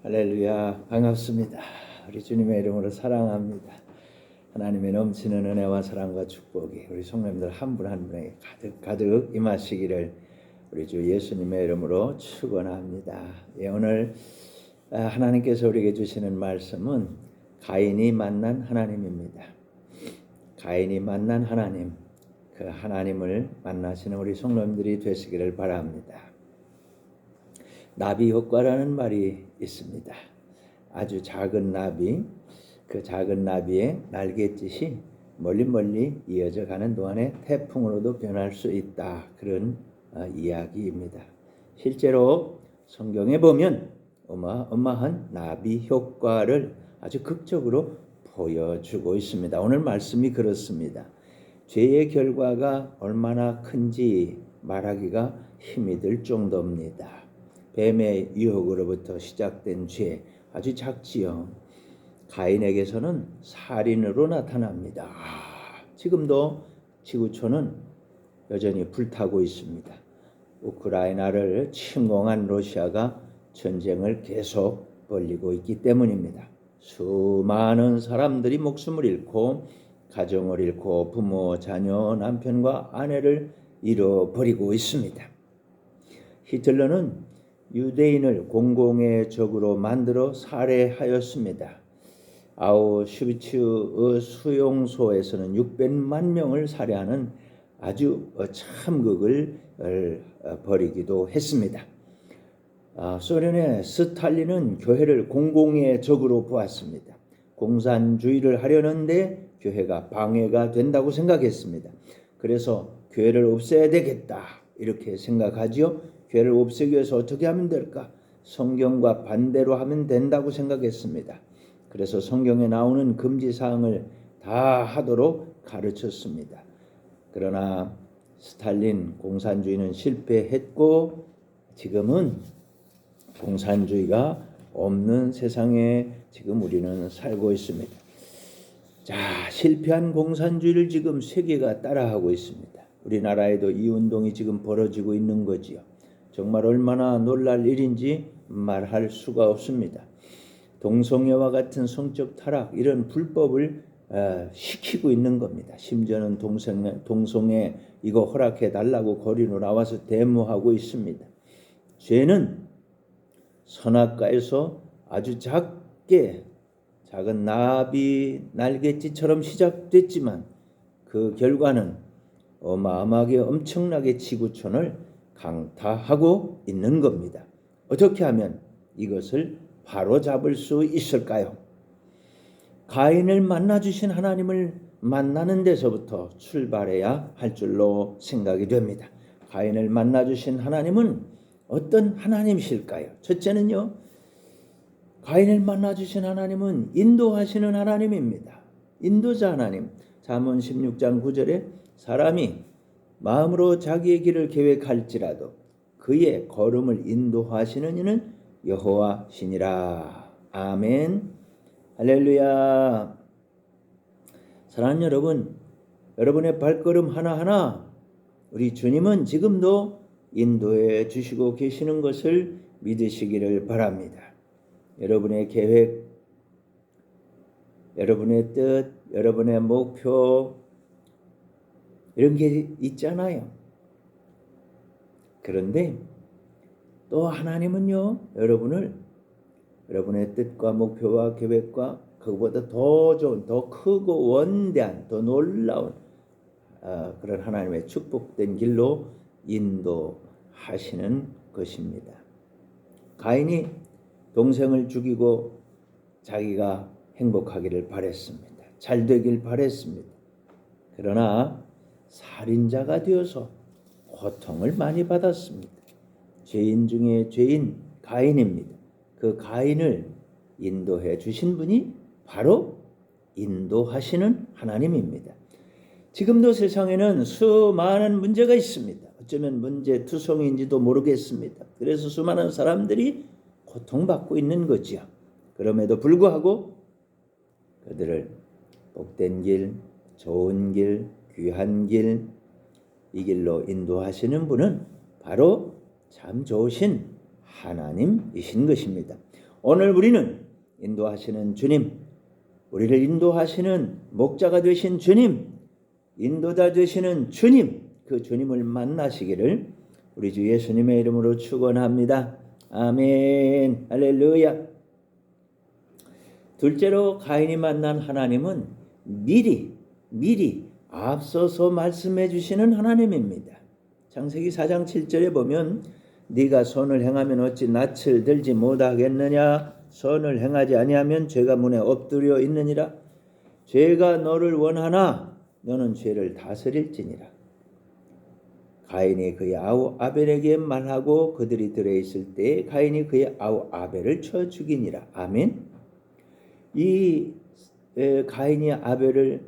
할렐루야, 반갑습니다. 우리 주님의 이름으로 사랑합니다. 하나님의 넘치는 은혜와 사랑과 축복이 우리 성도님들 한 분 한 분에게 가득 임하시기를 우리 주 예수님의 이름으로 축원합니다. 오늘 하나님께서 우리에게 주시는 말씀은 가인이 만난 하나님입니다. 가인이 만난 하나님, 그 하나님을 만나시는 우리 성도님들이 되시기를 바랍니다. 나비 효과라는 말이 있습니다. 아주 작은 나비, 그 작은 나비의 날갯짓이 멀리 이어져 가는 동안에 태풍으로도 변할 수 있다. 그런 이야기입니다. 실제로 성경에 보면 어마어마한 나비 효과를 아주 극적으로 보여주고 있습니다. 오늘 말씀이 그렇습니다. 죄의 결과가 얼마나 큰지 말하기가 힘이 들 정도입니다. 뱀의 유혹으로부터 시작된 죄 아주 작지요. 가인에게서는 살인으로 나타납니다. 지금도 지구촌은 여전히 불타고 있습니다. 우크라이나를 침공한 러시아가 전쟁을 계속 벌이고 있기 때문입니다. 수많은 사람들이 목숨을 잃고 가정을 잃고 부모, 자녀, 남편과 아내를 잃어버리고 있습니다. 히틀러는 유대인을 공공의 적으로 만들어 살해하였습니다. 아우슈비츠 수용소에서는 600만 명을 살해하는 아주 참극을 벌이기도 했습니다. 소련의 스탈린은 교회를 공공의 적으로 보았습니다. 공산주의를 하려는데 교회가 방해가 된다고 생각했습니다. 그래서 교회를 없애야 되겠다 이렇게 생각하지요. 교회를 없애기 위해서 어떻게 하면 될까? 성경과 반대로 하면 된다고 생각했습니다. 그래서 성경에 나오는 금지사항을 다 하도록 가르쳤습니다. 그러나 스탈린 공산주의는 실패했고 지금은 공산주의가 없는 세상에 지금 우리는 살고 있습니다. 자, 실패한 공산주의를 지금 세계가 따라하고 있습니다. 우리나라에도 이 운동이 지금 벌어지고 있는 거지요. 정말 얼마나 놀랄 일인지 말할 수가 없습니다. 동성애와 같은 성적 타락 이런 불법을 시키고 있는 겁니다. 심지어는 동성애 이거 허락해 달라고 거리로 나와서 데모하고 있습니다. 죄는 선악과에서 아주 작은 나비 날갯짓처럼 시작됐지만 그 결과는 어마어마하게 엄청나게 지구촌을 강타하고 있는 겁니다. 어떻게 하면 이것을 바로잡을 수 있을까요? 가인을 만나주신 하나님을 만나는 데서부터 출발해야 할 줄로 생각이 됩니다. 가인을 만나주신 하나님은 어떤 하나님이실까요? 첫째는요, 가인을 만나주신 하나님은 인도하시는 하나님입니다. 인도자 하나님. 잠언 16장 9절에 사람이 마음으로 자기의 길을 계획할지라도 그의 걸음을 인도하시는 이는 여호와시니라. 아멘. 할렐루야. 사랑하는 여러분, 여러분의 발걸음 하나하나 우리 주님은 지금도 인도해 주시고 계시는 것을 믿으시기를 바랍니다. 여러분의 계획, 여러분의 뜻, 여러분의 목표 이런 게 있잖아요. 그런데 또 하나님은요, 여러분의 뜻과 목표와 계획과 그것보다 더 좋은, 더 크고 원대한, 더 놀라운 그런 하나님의 축복된 길로 인도하시는 것입니다. 가인이 동생을 죽이고 자기가 행복하기를 바랬습니다. 잘 되길 바랬습니다. 그러나 살인자가 되어서 고통을 많이 받았습니다. 죄인 중에 죄인 가인입니다. 그 가인을 인도해 주신 분이 바로 인도하시는 하나님입니다. 지금도 세상에는 수많은 문제가 있습니다. 어쩌면 문제투성인지도 모르겠습니다. 그래서 수많은 사람들이 고통받고 있는 거지요. 그럼에도 불구하고 그들을 복된 길, 좋은 길, 귀한 길, 이 길로 인도하시는 분은 바로 참 좋으신 하나님이신 것입니다. 오늘 우리는 인도하시는 주님, 우리를 인도하시는 목자가 되신 주님, 인도자 되시는 주님, 그 주님을 만나시기를 우리 주 예수님의 이름으로 축원합니다. 아멘. 할렐루야. 둘째로 가인이 만난 하나님은 미리 앞서서 말씀해 주시는 하나님입니다. 창세기 4장 7절에 보면 네가 선을 행하면 어찌 낯을 들지 못하겠느냐. 선을 행하지 아니하면 죄가 문에 엎드려 있느니라. 죄가 너를 원하나 너는 죄를 다스릴지니라. 가인이 그의 아우 아벨에게 말하고 그들이 들어있을 때 가인이 그의 아우 아벨을 쳐 죽이니라. 아멘. 이 가인이 아벨을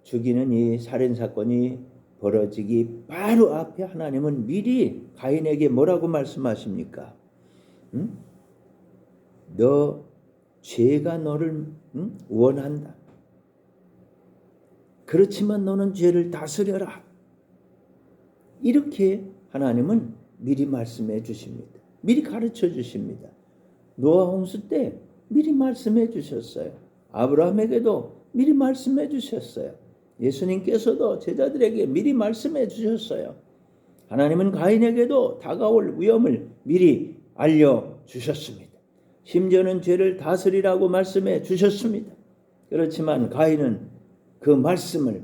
죽이는 이 살인사건이 벌어지기 바로 앞에 하나님은 미리 가인에게 뭐라고 말씀하십니까? 너 죄가 너를 원한다. 그렇지만 너는 죄를 다스려라. 이렇게 하나님은 미리 말씀해 주십니다. 미리 가르쳐 주십니다. 노아 홍수 때 미리 말씀해 주셨어요. 아브라함에게도 미리 말씀해 주셨어요. 예수님께서도 제자들에게 미리 말씀해 주셨어요. 하나님은 가인에게도 다가올 위험을 미리 알려주셨습니다. 심지어는 죄를 다스리라고 말씀해 주셨습니다. 그렇지만 가인은 그 말씀을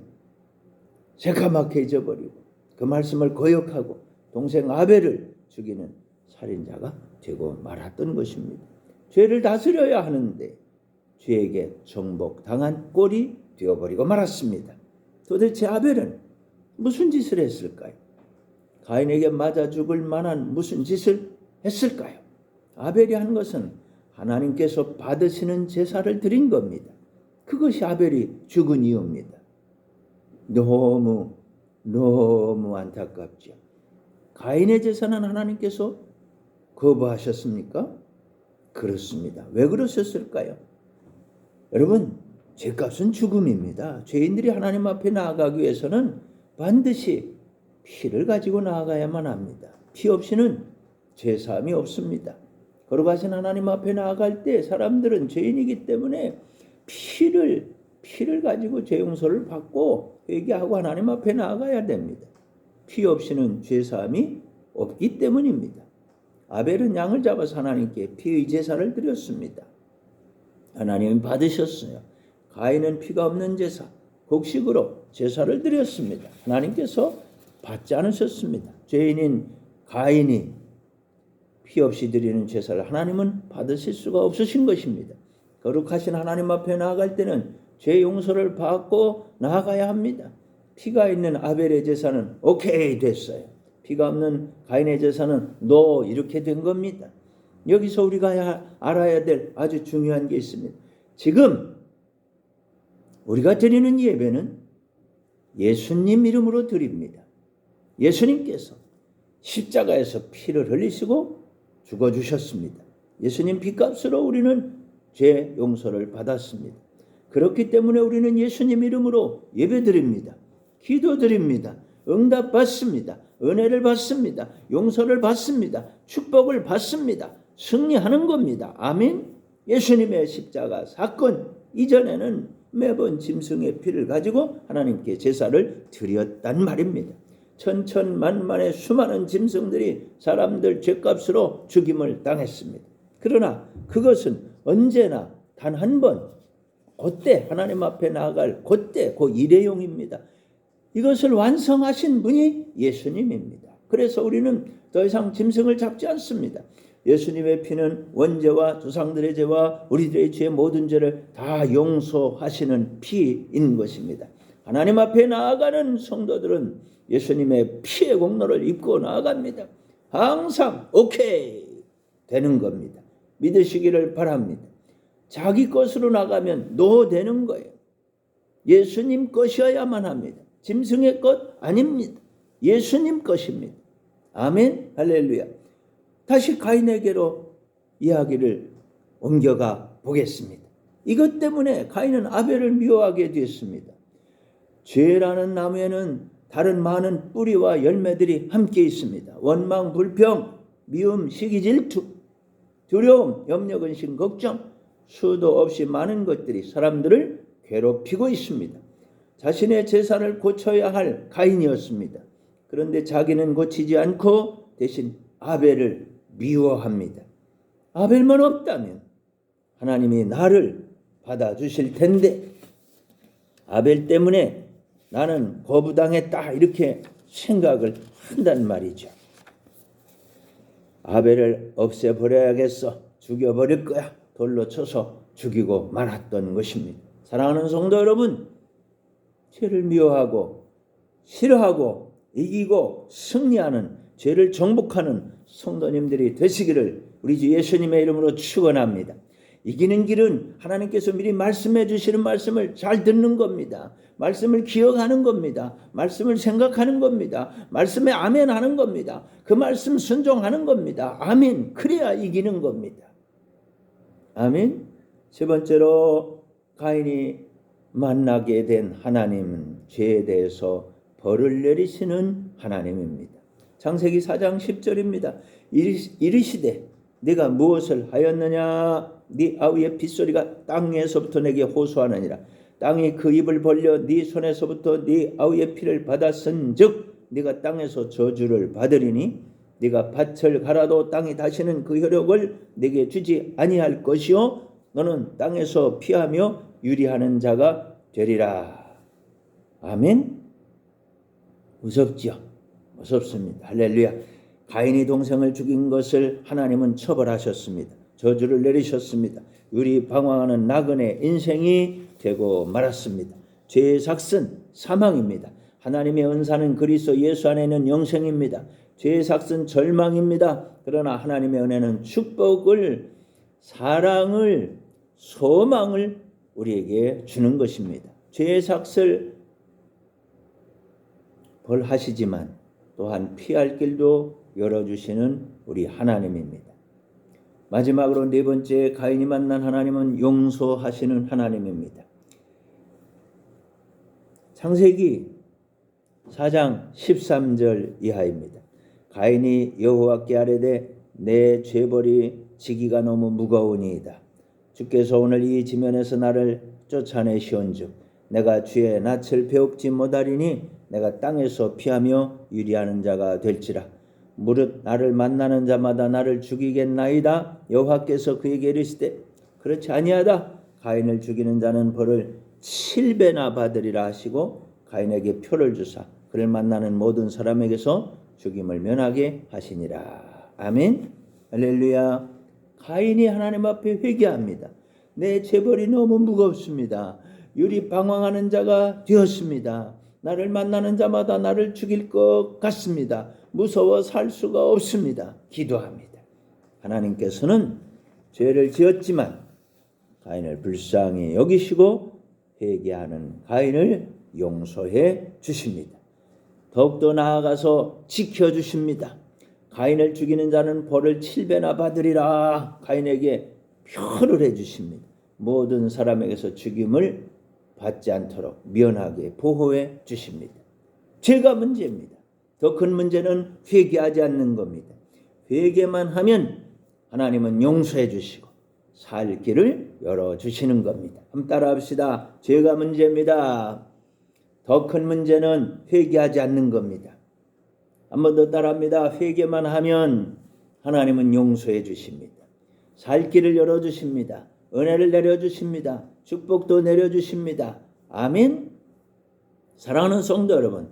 새까맣게 잊어버리고 그 말씀을 거역하고 동생 아벨을 죽이는 살인자가 되고 말았던 것입니다. 죄를 다스려야 하는데 죄에게 정복당한 꼴이 되어버리고 말았습니다. 도대체 아벨은 무슨 짓을 했을까요? 가인에게 맞아 죽을 만한 무슨 짓을 했을까요? 아벨이 한 것은 하나님께서 받으시는 제사를 드린 겁니다. 그것이 아벨이 죽은 이유입니다. 너무 안타깝죠. 가인의 제사는 하나님께서 거부하셨습니까? 그렇습니다. 왜 그러셨을까요? 여러분, 죄값은 죽음입니다. 죄인들이 하나님 앞에 나아가기 위해서는 반드시 피를 가지고 나아가야만 합니다. 피 없이는 죄사함이 없습니다. 거룩하신 하나님 앞에 나아갈 때 사람들은 죄인이기 때문에 피를 가지고 죄 용서를 받고 회개하고 하나님 앞에 나아가야 됩니다. 피 없이는 죄사함이 없기 때문입니다. 아벨은 양을 잡아서 하나님께 피의 제사를 드렸습니다. 하나님이 받으셨어요. 가인은 피가 없는 제사, 곡식으로 제사를 드렸습니다. 하나님께서 받지 않으셨습니다. 죄인인 가인이 피 없이 드리는 제사를 하나님은 받으실 수가 없으신 것입니다. 거룩하신 하나님 앞에 나아갈 때는 죄 용서를 받고 나아가야 합니다. 피가 있는 아벨의 제사는 오케이 됐어요. 피가 없는 가인의 제사는 노 이렇게 된 겁니다. 여기서 우리가 알아야 될 아주 중요한 게 있습니다. 지금 우리가 드리는 예배는 예수님 이름으로 드립니다. 예수님께서 십자가에서 피를 흘리시고 죽어주셨습니다. 예수님 피값으로 우리는 죄 용서를 받았습니다. 그렇기 때문에 우리는 예수님 이름으로 예배드립니다. 기도드립니다. 응답받습니다. 은혜를 받습니다. 용서를 받습니다. 축복을 받습니다. 승리하는 겁니다. 아멘. 예수님의 십자가 사건 이전에는 매번 짐승의 피를 가지고 하나님께 제사를 드렸단 말입니다. 천천만만의 수많은 짐승들이 사람들 죄값으로 죽임을 당했습니다. 그러나 그것은 언제나 단 한 번 그때 하나님 앞에 나아갈 그때 그 일회용입니다. 이것을 완성하신 분이 예수님입니다. 그래서 우리는 더 이상 짐승을 잡지 않습니다. 예수님의 피는 원죄와 조상들의 죄와 우리들의 죄의 모든 죄를 다 용서하시는 피인 것입니다. 하나님 앞에 나아가는 성도들은 예수님의 피의 공로를 입고 나아갑니다. 항상 오케이 되는 겁니다. 믿으시기를 바랍니다. 자기 것으로 나가면 노 되는 거예요. 예수님 것이어야만 합니다. 짐승의 것 아닙니다. 예수님 것입니다. 아멘. 할렐루야. 다시 가인에게로 이야기를 옮겨가 보겠습니다. 이것 때문에 가인은 아벨을 미워하게 되었습니다. 죄라는 나무에는 다른 많은 뿌리와 열매들이 함께 있습니다. 원망, 불평, 미움, 시기, 질투. 두려움, 염려, 근심, 걱정, 수도 없이 많은 것들이 사람들을 괴롭히고 있습니다. 자신의 재산을 고쳐야 할 가인이었습니다. 그런데 자기는 고치지 않고 대신 아벨을 미워합니다. 아벨만 없다면 하나님이 나를 받아주실 텐데 아벨 때문에 나는 거부당했다 이렇게 생각을 한단 말이죠. 아벨을 없애버려야겠어. 죽여버릴 거야. 돌로 쳐서 죽이고 말았던 것입니다. 사랑하는 성도 여러분, 죄를 미워하고 싫어하고 이기고 승리하는 죄를 정복하는 성도님들이 되시기를 우리 주 예수님의 이름으로 축원합니다. 이기는 길은 하나님께서 미리 말씀해 주시는 말씀을 잘 듣는 겁니다. 말씀을 기억하는 겁니다. 말씀을 생각하는 겁니다. 말씀에 아멘 하는 겁니다. 그 말씀 순종하는 겁니다. 아멘. 그래야 이기는 겁니다. 아멘. 세 번째로 가인이 만나게 된 하나님은 죄에 대해서 벌을 내리시는 하나님입니다. 창세기 4장 10절입니다. 이르시되 네가 무엇을 하였느냐? 네 아우의 빗소리가 땅 위에서부터 내게 호소하느니라. 땅이 그 입을 벌려 네 손에서부터 네 아우의 피를 받았은즉 네가 땅에서 저주를 받으리니 네가 밭을 갈아도 땅이 다시는 그 효력을 네게 주지 아니할 것이요 너는 땅에서 피하며 유리하는 자가 되리라. 아멘. 무섭죠? 무섭습니다. 할렐루야. 가인이 동생을 죽인 것을 하나님은 처벌하셨습니다. 저주를 내리셨습니다. 유리 방황하는 나그네 인생이 되고 말았습니다. 죄의 삭은 사망입니다. 하나님의 은사는 그리스도 예수 안에 있는 영생입니다. 죄의 삭은 절망입니다. 그러나 하나님의 은혜는 축복을, 사랑을, 소망을 우리에게 주는 것입니다. 죄의 삭을 벌하시지만 또한 피할 길도 열어주시는 우리 하나님입니다. 마지막으로 네 번째 가인이 만난 하나님은 용서하시는 하나님입니다. 창세기 4장 13절 이하입니다. 가인이 여호와께 아뢰되 내 죄벌이 지기가 너무 무거우니이다. 주께서 오늘 이 지면에서 나를 쫓아내시온즉 내가 주의 낯을 배웁지 못하리니 내가 땅에서 피하며 유리하는 자가 될지라. 무릇 나를 만나는 자마다 나를 죽이겠나이다. 여호와께서 그에게 이르시되 그렇지 아니하다. 가인을 죽이는 자는 벌을 7배나 받으리라 하시고 가인에게 표를 주사 그를 만나는 모든 사람에게서 죽임을 면하게 하시니라. 아멘. 할렐루야. 가인이 하나님 앞에 회개합니다. 내 죄벌이 너무 무겁습니다. 유리 방황하는 자가 되었습니다. 나를 만나는 자마다 나를 죽일 것 같습니다. 무서워 살 수가 없습니다. 기도합니다. 하나님께서는 죄를 지었지만 가인을 불쌍히 여기시고 회개하는 가인을 용서해 주십니다. 더욱더 나아가서 지켜주십니다. 가인을 죽이는 자는 벌을 7배나 받으리라. 가인에게 표를 해주십니다. 모든 사람에게서 죽임을 받지 않도록 면하게 보호해 주십니다. 죄가 문제입니다. 더 큰 문제는 회개하지 않는 겁니다. 회개만 하면 하나님은 용서해 주시고 살 길을 열어주시는 겁니다. 한번 따라합시다. 죄가 문제입니다. 더 큰 문제는 회개하지 않는 겁니다. 한 번 더 따라합니다. 회개만 하면 하나님은 용서해 주십니다. 살 길을 열어주십니다. 은혜를 내려주십니다. 축복도 내려주십니다. 아멘. 사랑하는 성도 여러분,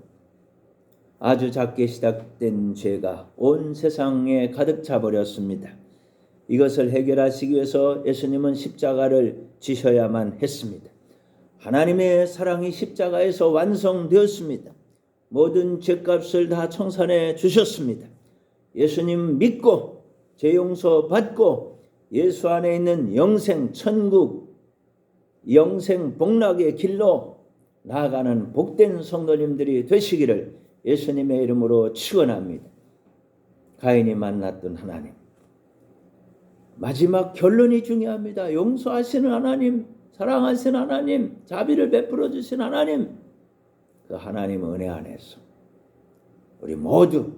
아주 작게 시작된 죄가 온 세상에 가득 차버렸습니다. 이것을 해결하시기 위해서 예수님은 십자가를 지셔야만 했습니다. 하나님의 사랑이 십자가에서 완성되었습니다. 모든 죄값을 다 청산해 주셨습니다. 예수님 믿고 죄 용서 받고 예수 안에 있는 영생 천국 영생 복락의 길로 나아가는 복된 성도님들이 되시기를 예수님의 이름으로 축원합니다. 가인이 만났던 하나님, 마지막 결론이 중요합니다. 용서하시는 하나님, 사랑하시는 하나님, 자비를 베풀어 주신 하나님, 그 하나님의 은혜 안에서 우리 모두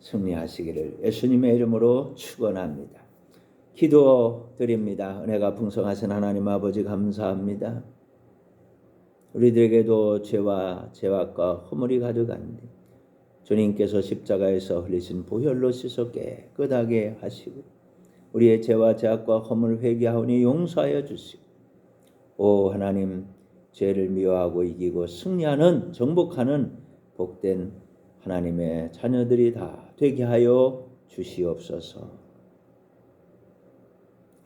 승리하시기를 예수님의 이름으로 축원합니다. 기도드립니다. 은혜가 풍성하신 하나님 아버지 감사합니다. 우리들에게도 죄와 죄악과 허물이 가득한데 주님께서 십자가에서 흘리신 보혈로 씻어 깨끗하게 하시고 우리의 죄와 죄악과 허물을 회개하오니 용서하여 주시고 오 하나님 죄를 미워하고 이기고 승리하는 정복하는 복된 하나님의 자녀들이 다 되게 하여 주시옵소서.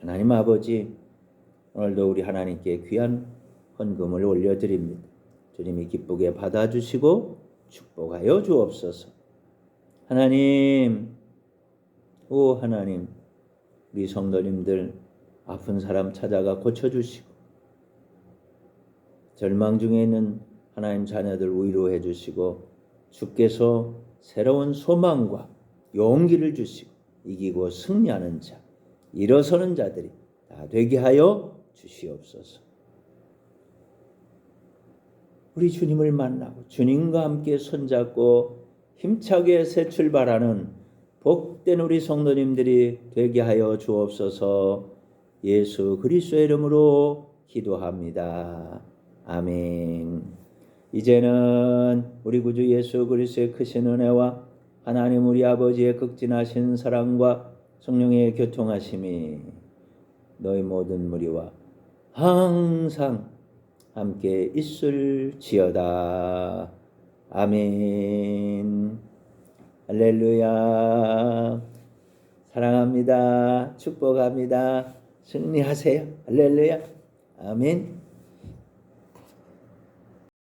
하나님 아버지 오늘도 우리 하나님께 귀한 헌금을 올려드립니다. 주님이 기쁘게 받아주시고 축복하여 주옵소서. 하나님, 오 하나님, 우리 성도님들 아픈 사람 찾아가 고쳐주시고 절망 중에 있는 하나님 자녀들 위로해 주시고 주께서 새로운 소망과 용기를 주시고 이기고 승리하는 자, 일어서는 자들이 다 되게 하여 주시옵소서. 우리 주님을 만나고 주님과 함께 손잡고 힘차게 새 출발하는 복된 우리 성도님들이 되게 하여 주옵소서. 예수 그리스도의 이름으로 기도합니다. 아멘. 이제는 우리 구주 예수 그리스도의 크신 은혜와 하나님 우리 아버지의 극진하신 사랑과 성령의 교통하심이 너희 모든 무리와 항상 함께 있을지어다. 아멘. 할렐루야. 사랑합니다. 축복합니다. 승리하세요. 할렐루야. 아멘.